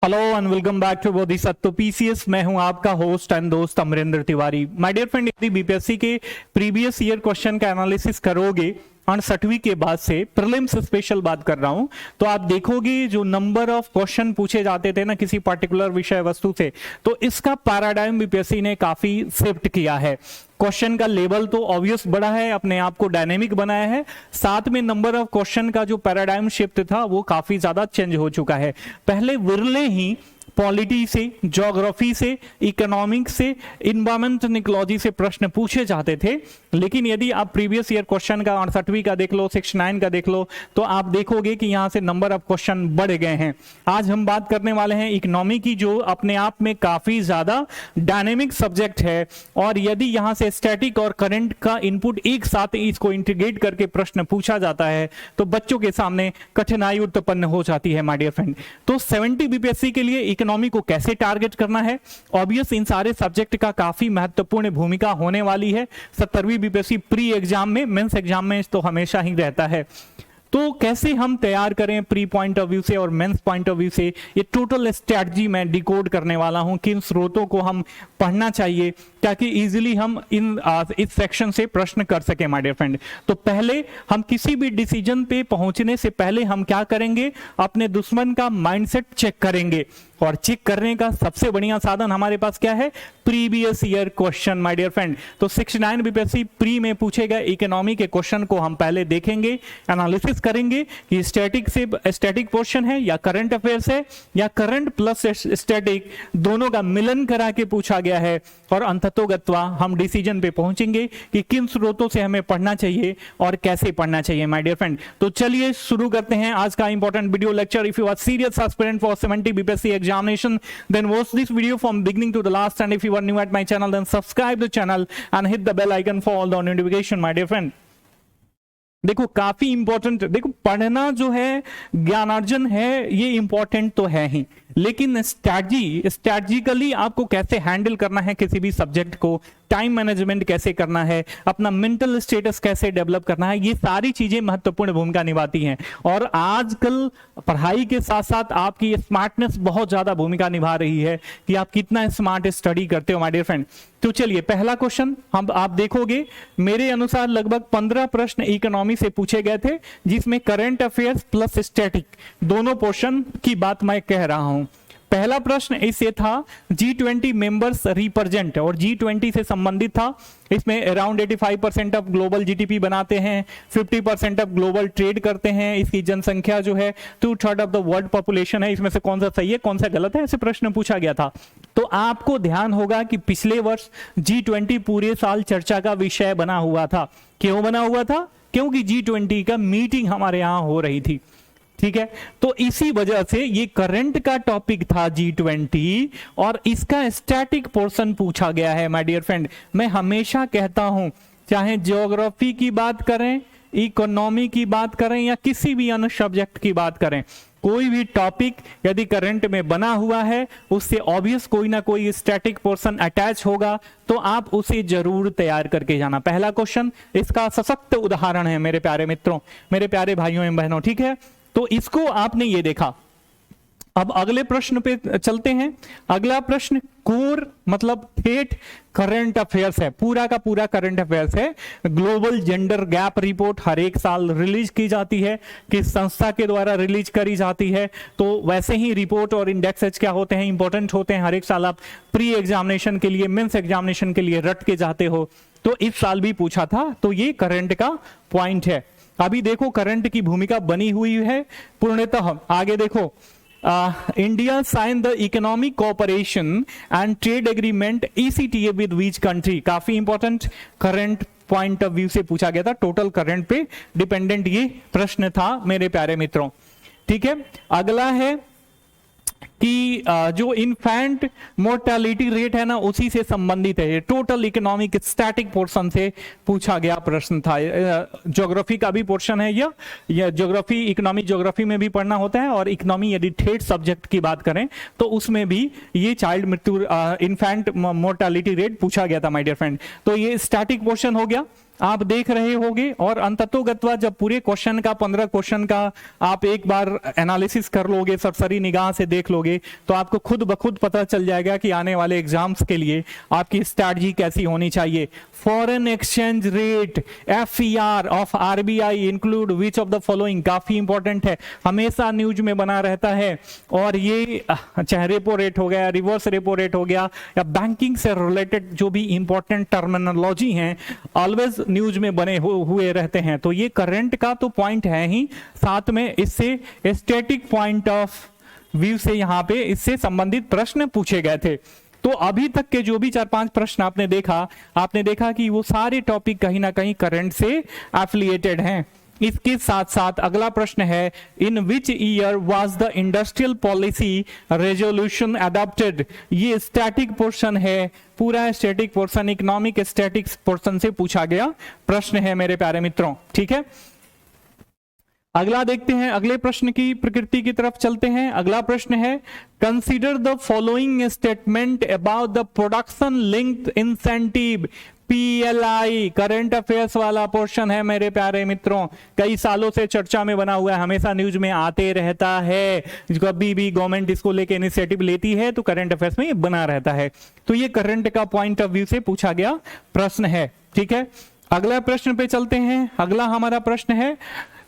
Hello and welcome back to Bodhisattva PCS. मैं हूं आपका होस्ट एंड दोस्त Amarinder Tiwari. My dear friend, यदि बीपीएससी के प्रीवियस ईयर क्वेश्चन का एनालिसिस करोगे 68वीं के बाद से, प्रीलिम्स स्पेशल बात कर रहा हूं, तो आप देखोगे जो नंबर ऑफ क्वेश्चन पूछे जाते थे ना किसी पर्टिकुलर विषय वस्तु से, तो इसका पैराडाइम बीपीएससी ने काफी शिफ्ट किया है। क्वेश्चन का लेवल तो ऑब्वियस बड़ा है, अपने आप को डायनेमिक बनाया है, साथ में नंबर ऑफ क्वेश्चन का जो पैराडाइम शिफ्ट था वो काफी ज्यादा चेंज हो चुका है। पहले विरले ही पॉलिटी से, ज्योग्राफी से, इकोनॉमिक्स से, इन्वायरमेंटल इकोलॉजी से प्रश्न पूछे जाते थे, लेकिन यदि आप प्रीवियस ईयर क्वेश्चन का 68वीं का देख लो, 69 का देख लो, तो आप देखोगे कि यहां से नंबर ऑफ क्वेश्चन बढ़ गए हैं। आज हम बात करने वाले हैं इकोनॉमी की, जो अपने आप में काफी ज्यादा डायनेमिक सब्जेक्ट है, और यदि यहां से स्टैटिक और करंट का इनपुट एक साथ इसको इंटीग्रेट करके प्रश्न पूछा जाता है तो बच्चों के सामने कठिनाई उत्पन्न हो जाती है माय डियर फ्रेंड। तो 70 बीपीएससी के लिए इकोनॉमी को कैसे टारगेट करना है, ऑब्वियस इन सारे सब्जेक्ट का काफी महत्वपूर्ण भूमिका होने वाली है। 70वीं बीपीएससी प्री एग्जाम में, मेंस एग्जाम में तो हमेशा ही रहता है। तो कैसे हम तैयार करें प्री पॉइंट ऑफ व्यू से और मेंस पॉइंट ऑफ व्यू से, ये टोटल स्ट्रैटेजी मैं डिकोड करने वाला हूं। किन स्रोतों को हम पढ़ना चाहिए ताकि इजीली हम इस सेक्शन से प्रश्न कर सके माय डियर फ्रेंड। तो पहले हम किसी भी डिसीजन पे पहुंचने से पहले हम क्या करेंगे, अपने दुश्मन का माइंडसेट चेक करेंगे, और चेक करने का सबसे बढ़िया साधन हमारे पास क्या है, previous year question my dear friend. तो 69 बीपीएससी प्री में पूछे गए इकोनॉमी के क्वेश्चन को हम पहले देखेंगे, एनालिसिस करेंगे कि स्टैटिक पोर्शन है या करंट अफेयर्स है या करंट प्लस स्टैटिक दोनों का मिलन करा के पूछा गया है, और अंततोगत्वा हम डिसीजन पे पहुंचेंगे कि किन स्रोतों से हमें पढ़ना चाहिए और कैसे पढ़ना चाहिए माय डियर फ्रेंड। तो चलिए शुरू करते हैं आज का important video lecture. If you are serious aspirant for 70 BPSC examination, then watch this video from beginning to the last, and if you are new at my channel then subscribe the channel and hit the bell icon for all the notification my dear friend। देखो काफी important, देखो पढ़ना जो है ज्ञानार्जन है, ये important तो है ही, लेकिन स्ट्रैटेजिकली आपको कैसे हैंडल करना है किसी भी सब्जेक्ट को, टाइम मैनेजमेंट कैसे करना है, अपना मेंटल स्टेटस कैसे डेवलप करना है, ये सारी चीजें महत्वपूर्ण भूमिका निभाती हैं। और आजकल पढ़ाई के साथ साथ आपकी स्मार्टनेस बहुत ज्यादा भूमिका निभा रही है कि आप कितना स्मार्ट स्टडी करते हो माय डियर फ्रेंड। तो चलिए पहला क्वेश्चन हम आप देखोगे, मेरे अनुसार लगभग 15 प्रश्न इकोनॉमी से पूछे गए थे, जिसमें करंट अफेयर्स प्लस स्टैटिक दोनों पोर्शन की बात मैं कह रहा हूं। पहला प्रश्न इससे था G20 मेंबर्स रिप्रेजेंट, और G20 से संबंधित था। इसमें अराउंड 85% ऑफ ग्लोबल जीडीपी बनाते हैं, 50% ऑफ ग्लोबल ट्रेड करते हैं, इसकी जनसंख्या जो है 2/3 ऑफ द वर्ल्ड पॉपुलेशन है। इसमें से कौन सा सही है कौन सा गलत है, ऐसे प्रश्न पूछा गया था। तो आपको ध्यान होगा कि पिछले वर्ष G20 पूरे साल चर्चा का विषय बना हुआ था। क्यों बना हुआ था, क्योंकि G20 का मीटिंग हमारे यहां हो रही थी, ठीक है। तो इसी वजह से ये करंट का टॉपिक था G20, और इसका स्टैटिक पोर्शन पूछा गया है माय डियर फ्रेंड। मैं हमेशा कहता हूं, चाहे ज्योग्राफी की बात करें, इकोनॉमी की बात करें या किसी भी अन्य सब्जेक्ट की बात करें, कोई भी टॉपिक यदि करंट में बना हुआ है उससे ऑब्वियस कोई ना कोई स्टैटिक पोर्शन अटैच होगा, तो आप उसे जरूर तैयार करके जाना। पहला क्वेश्चन इसका सशक्त उदाहरण है मेरे प्यारे मित्रों, मेरे प्यारे भाइयों एवं बहनों, ठीक है। तो इसको आपने ये देखा। अब अगले प्रश्न पे चलते हैं। अगला प्रश्न कोर मतलब ठेठ करंट अफेयर्स है, पूरा का पूरा करंट अफेयर्स है। ग्लोबल जेंडर गैप रिपोर्ट हर एक साल रिलीज की जाती है, किस संस्था के द्वारा रिलीज करी जाती है। तो वैसे ही रिपोर्ट और इंडेक्सेस क्या होते हैं, इंपॉर्टेंट होते हैं। हर एक साल आप प्री एग्जामिनेशन के लिए, मेंस एग्जामिनेशन के लिए रट के जाते हो, तो इस साल भी पूछा था। तो ये करंट का पॉइंट है। अभी देखो करंट की भूमिका बनी हुई है पूर्णतः। आगे देखो, India sign the economic cooperation and trade agreement ECTA with which country, काफी important current point of view से पूछा गया था। टोटल करंट पे डिपेंडेंट ये प्रश्न था मेरे प्यारे मित्रों, ठीक है। अगला है कि जो इन्फेंट मोर्टेलिटी रेट है ना, उसी से संबंधित है। टोटल इकोनॉमिक स्टैटिक पोर्शन से पूछा गया प्रश्न था। ज्योग्राफी का भी पोर्शन है यह ज्योग्राफी, इकोनॉमिक ज्योग्राफी में भी पढ़ना होता है, और इकोनॉमी यदि थर्ड सब्जेक्ट की बात करें तो उसमें भी ये चाइल्ड मृत्यु इन्फेंट मोर्टेलिटी रेट पूछा गया था माय डियर फ्रेंड। तो ये स्टैटिक पोर्शन हो गया। आप देख रहे होंगे। और अंततोगत्वा जब पूरे क्वेश्चन का 15 क्वेश्चन का आप एक बार एनालिसिस कर लोगे, सरसरी निगाह से देख लोगे, तो आपको खुद ब खुद पता चल जाएगा कि आने वाले एग्जाम्स के लिए आपकी स्ट्रैटेजी कैसी होनी चाहिए। Foreign exchange rate FER of RBI include which of the following, काफी इंपॉर्टेंट है, हमेशा न्यूज में बना रहता है। और ये चाहे रेपो रेट हो गया, रिवर्स रेपो रेट हो गया, या बैंकिंग से रिलेटेड जो भी इंपॉर्टेंट टर्मिनोलॉजी हैं ऑलवेज न्यूज में बने हुए रहते हैं। तो ये करंट का तो पॉइंट है ही, साथ में इससे स्टैटिक पॉइंट ऑफ व्यू से यहाँ पे इससे संबंधित प्रश्न पूछे गए थे। तो अभी तक के जो भी 4-5 प्रश्न आपने देखा कि वो सारे टॉपिक कहीं ना कहीं करंट से एफिलिएटेड हैं। इसके साथ साथ अगला प्रश्न है, in which year was the industrial policy resolution adopted. ये स्टैटिक पोर्शन है, पूरा static portion economic statics portion से पूछा गया प्रश्न है मेरे प्यारे मित्रों, ठीक है। अगला देखते हैं, अगले प्रश्न की प्रकृति की तरफ चलते हैं। अगला प्रश्न है, consider the following statement about the production linked incentive PLI। Current affairs वाला पोर्शन है मेरे प्यारे मित्रों, कई सालों से चर्चा में बना हुआ है, हमेशा न्यूज में आते रहता है। कभी भी गवर्नमेंट इसको लेके इनिशिएटिव लेती है तो करंट अफेयर्स में ये बना रहता है। तो ये करंट का पॉइंट ऑफ व्यू से पूछा गया प्रश्न है, ठीक है। अगला प्रश्न पे चलते हैं। अगला हमारा प्रश्न है,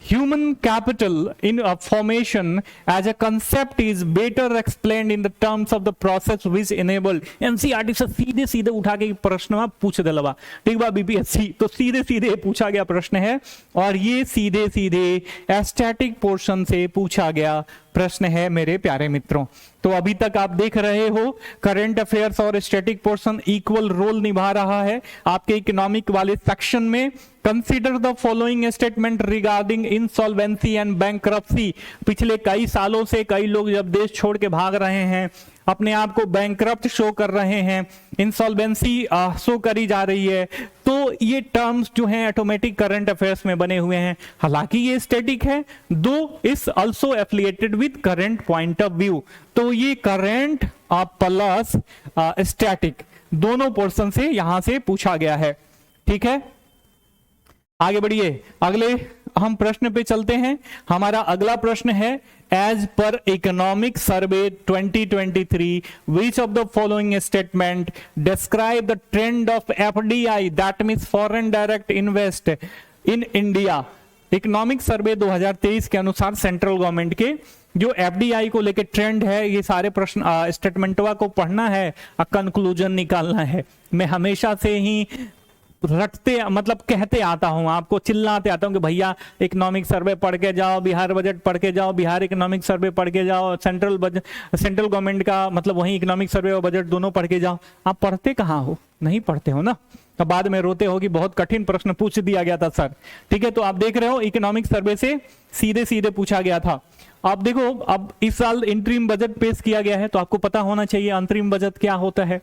human capital in formation as a concept is better explained in the terms of the process which enabled। NCERT से सीधे सीधे उठा के प्रश्न पूछ दिलवा, ठीक बा BPSC, तो सीधे सीधे पूछा गया प्रश्न है और ये सीधे सीधे स्टैटिक पोर्शन से पूछा गया प्रश्न है मेरे प्यारे मित्रों। तो अभी तक आप देख रहे हो करंट अफेयर्स और स्टैटिक पोर्शन इक्वल रोल निभा रहा है आपके इकोनॉमिक वाले सेक्शन में। Consider the following statement regarding insolvency and bankruptcy. पिछले कई सालों से कई लोग जब देश छोड़ के भाग रहे हैं, अपने आप को बैंकरप्ट शो कर रहे हैं, इंसॉल्वेंसी शो करी जा रही है, तो ये टर्म्स जो हैं ऑटोमेटिक करंट अफेयर्स में बने हुए हैं। हालांकि ये स्टैटिक है, दो is also affiliated with current point of view. तो ये करंट प्लस स्टैटिक दोनों पोर्शन से यहां से पूछा गया है, ठीक है। आगे बढ़िए, अगले हम प्रश्न पे चलते हैं। हमारा अगला प्रश्न है, एज पर economic survey 2023 which of the following statement describe the trend of FDI that means foreign direct invest in India. Economic survey 2023 के अनुसार सेंट्रल गवर्नमेंट के जो FDI को लेके ट्रेंड है, ये सारे प्रश्न स्टेटमेंटवा को पढ़ना है, कंक्लूजन निकालना है। मैं हमेशा से ही रटते मतलब कहते आता हूं, आपको चिल्लाते आता हूं कि भैया इकोनॉमिक सर्वे पढ़ के जाओ, बिहार बजट पढ़ के जाओ, बिहार इकोनॉमिक सर्वे पढ़ के जाओ, सेंट्रल गवर्नमेंट का मतलब वही इकोनॉमिक सर्वे और बजट दोनों पढ़ के जाओ। आप पढ़ते कहाँ हो? नहीं पढ़ते हो ना, तो बाद में रोते हो कि बहुत कठिन प्रश्न पूछ दिया गया था सर, ठीक है। तो आप देख रहे हो इकोनॉमिक सर्वे से सीधे सीधे पूछा गया था। आप देखो, अब इस साल इंटरिम बजट पेश किया गया है, तो आपको पता होना चाहिए अंतरिम बजट क्या होता है,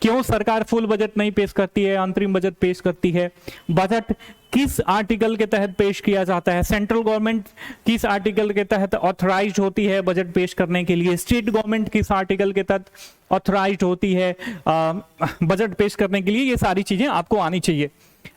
क्यों सरकार फुल बजट नहीं पेश करती है, अंतरिम बजट पेश करती है, बजट किस आर्टिकल के तहत पेश किया जाता है, सेंट्रल गवर्नमेंट किस आर्टिकल के तहत ऑथराइज्ड होती है बजट पेश करने के लिए, स्टेट गवर्नमेंट किस आर्टिकल के तहत ऑथराइज्ड होती है बजट पेश करने के लिए, ये सारी चीजें आपको आनी चाहिए।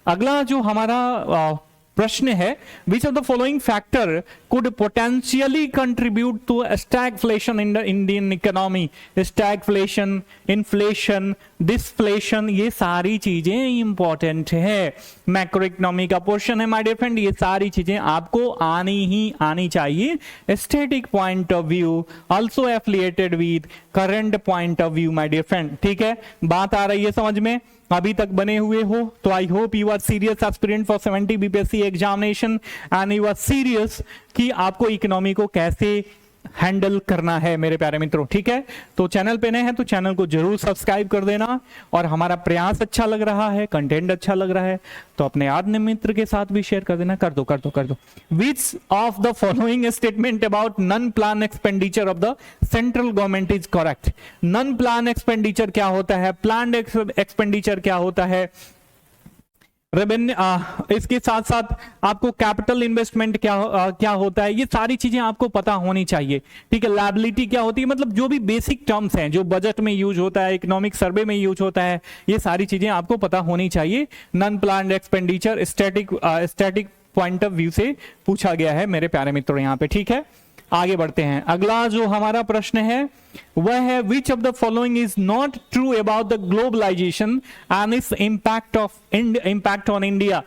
अगला जो हमारा प्रश्न है, which of the following factor could potentially contribute to stagflation in the Indian economy. Stagflation, inflation, disflation, ये सारी चीजें इंपॉर्टेंट है। मैक्रो इकोनॉमी का पोर्शन है माय डियर फ्रेंड, ये सारी चीजें आपको आनी चाहिए। Static point of view also affiliated with current point of view my dear friend, ठीक है। बात आ रही है समझ में? अभी तक बने हुए हो तो I hope you are serious aspirant for 70 BPSC examination and you are serious कि आपको इकोनॉमी को कैसे हैंडल करना है मेरे प्यारे मित्रों, ठीक है। तो चैनल पे नए हैं तो चैनल को जरूर सब्सक्राइब कर देना, और हमारा प्रयास अच्छा लग रहा है, कंटेंट अच्छा लग रहा है तो अपने आदमी मित्र के साथ भी शेयर कर देना। कर दो। विच of the following statement about non plan expenditure of the central government is correct. Non plan expenditure क्या होता है, प्लान एक्सपेंडिचर क्या होता है, रेवेन्यू, इसके साथ साथ आपको कैपिटल इन्वेस्टमेंट क्या होता है, ये सारी चीजें आपको पता होनी चाहिए, ठीक है। लायबिलिटी क्या होती है, मतलब जो भी बेसिक टर्म्स हैं जो बजट में यूज होता है, इकोनॉमिक सर्वे में यूज होता है, ये सारी चीजें आपको पता होनी चाहिए। Non planned expenditure static point of view से पूछा गया है मेरे प्यारे मित्रों यहाँ पे, ठीक है। आगे बढ़ते हैं। अगला जो हमारा प्रश्न है वह है which of the following is not true about the globalisation and its impact on India.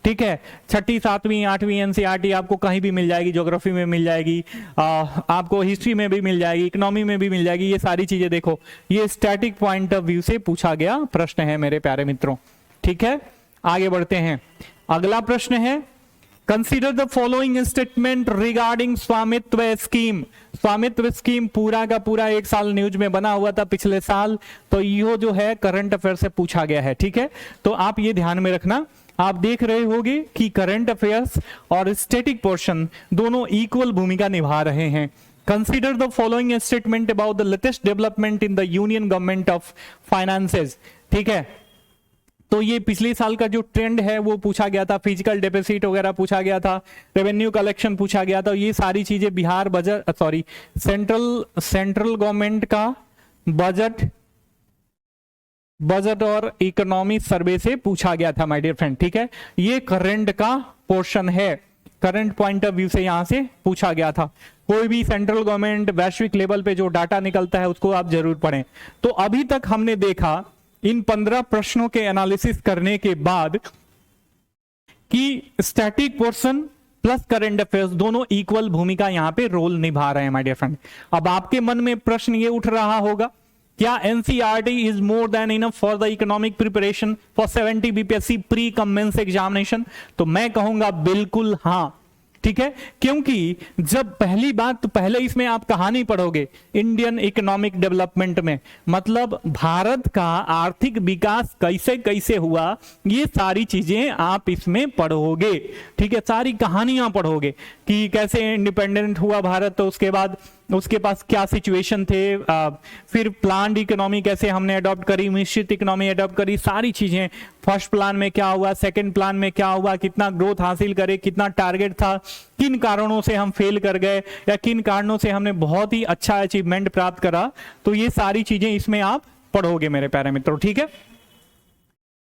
ठीक है, छठी, सातवीं, आठवीं एनसीईआरटी आपको कहीं भी मिल जाएगी, ज्योग्राफी में मिल जाएगी, आपको हिस्ट्री में भी मिल जाएगी, इकोनॉमी में भी मिल जाएगी। ये सारी चीजें देखो, ये स्टैटिक पॉइंट ऑफ व्यू से पूछा गया प्रश्न है मेरे प्यारे मित्रों। ठीक है, आगे बढ़ते हैं। अगला प्रश्न है consider the following statement regarding स्वामित्व स्कीम। स्वामित्व स्कीम पूरा का पूरा 1 साल न्यूज में बना हुआ था पिछले साल, तो यो जो है करंट अफेयर से पूछा गया है। ठीक है, तो आप ये ध्यान में रखना। आप देख रहे होंगे कि करंट अफेयर्स और स्टैटिक पोर्शन दोनों इक्वल भूमिका निभा रहे हैं। Consider the following statement about the latest development in the union government of finances. ठीक है, तो ये पिछले साल का जो ट्रेंड है वो पूछा गया था, फिजिकल डेफिसिट वगैरह पूछा गया था, रेवेन्यू कलेक्शन पूछा गया था। ये सारी चीजें बिहार बजट सेंट्रल गवर्नमेंट का बजट और इकोनॉमी सर्वे से पूछा गया था माय डियर फ्रेंड। ठीक है, ये करंट का पोर्शन है, करंट पॉइंट ऑफ व्यू से यहां से पूछा गया था। कोई भी सेंट्रल गवर्नमेंट वैश्विक लेवल पे जो डाटा निकलता है उसको आप जरूर पढ़ें। तो अभी तक हमने देखा इन 15 प्रश्नों के एनालिसिस करने के बाद कि static portion plus current affairs दोनों इक्वल भूमिका यहां पे रोल निभा रहे हैं माय डियर फ्रेंड। अब आपके मन में प्रश्न ये उठ रहा होगा, क्या NCERT is more than enough for the economic preparation for 70 BPSC pre cum mains examination? तो मैं कहूंगा बिल्कुल हाँ। ठीक है, क्योंकि जब पहली बात तो पहले इसमें आप कहानी पढ़ोगे इंडियन इकोनॉमिक डेवलपमेंट में, मतलब भारत का आर्थिक विकास कैसे कैसे हुआ, ये सारी चीजें आप इसमें पढ़ोगे। ठीक है, सारी कहानियां पढ़ोगे कि कैसे इंडिपेंडेंट हुआ भारत, तो उसके बाद उसके पास क्या सिचुएशन थे, फिर प्लान्ड इकोनॉमी कैसे हमने अडॉप्ट करी, मिश्रित इकोनॉमी अडॉप्ट करी, सारी चीजें। फर्स्ट प्लान में क्या हुआ, सेकंड प्लान में क्या हुआ, कितना ग्रोथ हासिल करे, कितना टारगेट था, किन कारणों से हम फेल कर गए या किन कारणों से हमने बहुत ही अच्छा अचीवमेंट प्राप्त करा। तो ये सारी चीजें इसमें आप पढ़ोगे मेरे प्यारे मित्रों। ठीक है,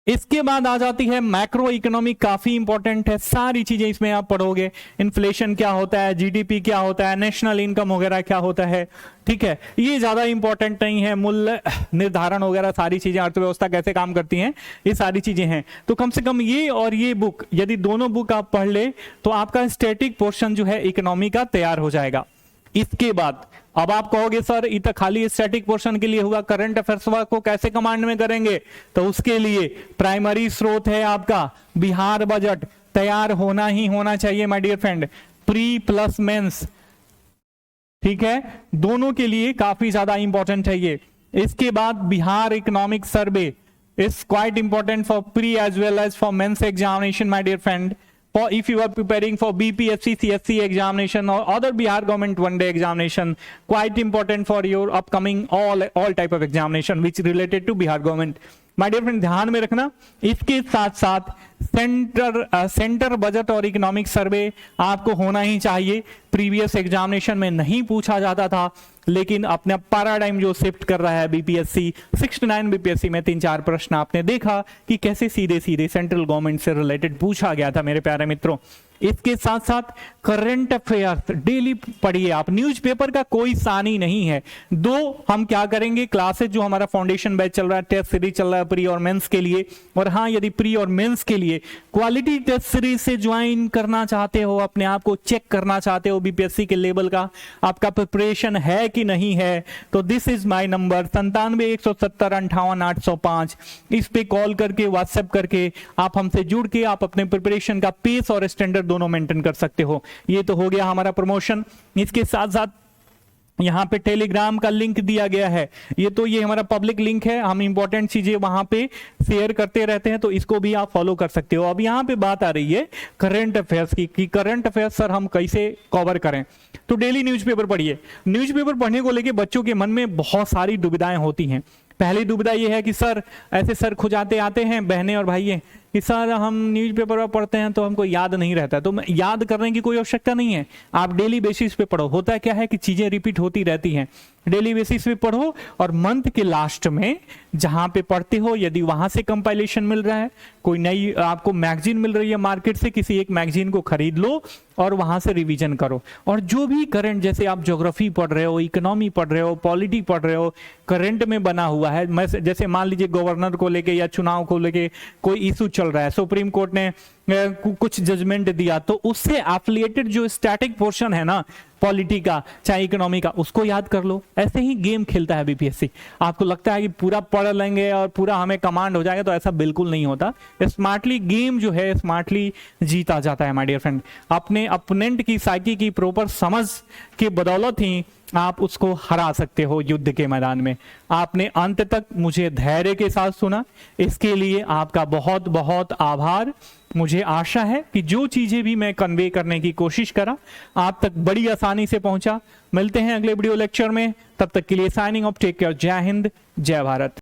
इसके बाद आ जाती है मैक्रो इकोनॉमी, काफी इंपॉर्टेंट है, सारी चीजें इसमें आप पढ़ोगे। इन्फ्लेशन क्या होता है, जीडीपी क्या होता है, नेशनल इनकम वगैरह क्या होता है। ठीक है, ये ज्यादा इंपॉर्टेंट नहीं है, मूल्य निर्धारण वगैरह सारी चीजें, अर्थव्यवस्था कैसे काम करती हैं, ये सारी चीजें हैं। तो कम से कम ये और ये बुक, यदि दोनों बुक आप पढ़ ले तो आपका स्टैटिक पोर्शन जो है इकोनॉमी का तैयार हो जाएगा। इसके बाद अब आप कहोगे सर ये तो खाली स्टैटिक पोर्शन के लिए हुआ, करंट अफेयर्स को कैसे कमांड में करेंगे? तो उसके लिए प्राइमरी स्रोत है आपका बिहार बजट, तैयार होना ही होना चाहिए my dear friend, pre plus mains. ठीक है, दोनों के लिए काफी ज्यादा इंपॉर्टेंट है ये। इसके बाद Bihar economic survey is quite important for pre as well as for mains examination my dear friend. For if you are preparing for BPSC, CSC examination or other Bihar government one day examination, quite important for your upcoming all type of examination which related to Bihar government. My dear friend ध्यान में रखना, इसके साथ साथ centre budget और economic survey आपको होना ही चाहिए। प्रीवियस एग्जामिनेशन में नहीं पूछा जाता था, लेकिन अपना पैराडाइम जो शिफ्ट कर रहा है बीपीएससी 69 बीपीएससी में 3-4 प्रश्न आपने देखा कि कैसे सीधे सीधे सेंट्रल गवर्नमेंट से रिलेटेड पूछा गया था मेरे प्यारे मित्रों। इसके साथ साथ करंट अफेयर्स डेली पढ़िए आप, न्यूज़पेपर का कोई सानी नहीं है। दो हम क्या करेंगे, क्लासेज जो हमारा फाउंडेशन बैच चल रहा है, टेस्ट सीरीज चल रहा है प्री और मेंस के लिए, और हाँ यदि प्री और मेंस के लिए क्वालिटी टेस्ट सीरीज से ज्वाइन करना चाहते हो, अपने आप को चेक करना चाहते हो बीपीएससी के लेवल का आपका प्रिपरेशन है कि नहीं है, तो दिस इज माय नंबर 9717058805। इस पे कॉल करके व्हाट्सएप करके आप हमसे जुड़ के आप अपने प्रिपरेशन का पेस और स्टैंडर्ड दोनों मेंटेन कर सकते हो। ये तो हो गया हमारा प्रमोशन। इसके साथ साथ यहाँ पे टेलीग्राम का लिंक दिया गया है, ये हमारा पब्लिक लिंक है, हम इंपॉर्टेंट चीजें वहां पे शेयर करते रहते हैं, तो इसको भी आप फॉलो कर सकते हो। अब यहाँ पे बात आ रही है करंट अफेयर्स की कि करंट अफेयर्स सर हम कैसे कवर करें। तो डेली न्यूज़पेपर पढ़िए। न्यूज़पेपर पढ़ने को लेके बच्चों के मन में बहुत सारी दुविधाएं होती हैं। पहली दुविधा यह है कि सर ऐसे सर खुजाते आते हैं बहनें और भाइयों कि सर हम न्यूज़पेपर में पढ़ते हैं तो हमको याद नहीं रहता है, तो याद करने की कोई आवश्यकता नहीं है, आप डेली बेसिस पे पढ़ो। होता है क्या है कि चीजें रिपीट होती रहती हैं, डेली बेसिस पे पढ़ो और मंथ के लास्ट में जहां पे पढ़ते हो यदि वहां से कंपाइलेशन मिल रहा है, कोई नई आपको मैगजीन मिल रही है मार्केट से, किसी एक मैगजीन को खरीद लो और वहां से रिवीजन करो। और जो भी करंट, जैसे आप ज्योग्राफी पढ़ रहे हो, इकोनॉमी पढ़ रहे हो, पॉलिटी पढ़ रहे हो, करंट में बना हुआ है, मैं जैसे मान लीजिए गवर्नर को लेके या चुनाव को लेके कोई इशू चल रहा है, सुप्रीम कोर्ट ने कुछ जजमेंट दिया, तो उससे एफिलिएटेड जो स्टैटिक पोर्शन है ना पॉलिटी का चाहे इकोनॉमी का, उसको याद कर लो। ऐसे ही गेम खेलता है बीपीएससी। आपको लगता है कि पूरा पढ़ लेंगे और पूरा हमें कमांड हो जाएगा, तो ऐसा बिल्कुल नहीं होता। स्मार्टली गेम जो है स्मार्टली जीता जाता है माय डियर फ्रेंड। अपने अपोनेंट की साइकी की प्रॉपर समझ के बदौलत ही आप उसको हरा सकते हो युद्ध के मैदान में। आपने अंत तक मुझे धैर्य के साथ सुना, इसके लिए आपका बहुत बहुत आभार। मुझे आशा है कि जो चीजें भी मैं कन्वे करने की कोशिश करा आप तक बड़ी आसानी से पहुंचा। मिलते हैं अगले वीडियो लेक्चर में, तब तक के लिए साइनिंग ऑफ, टेक केयर, जय हिंद, जय भारत।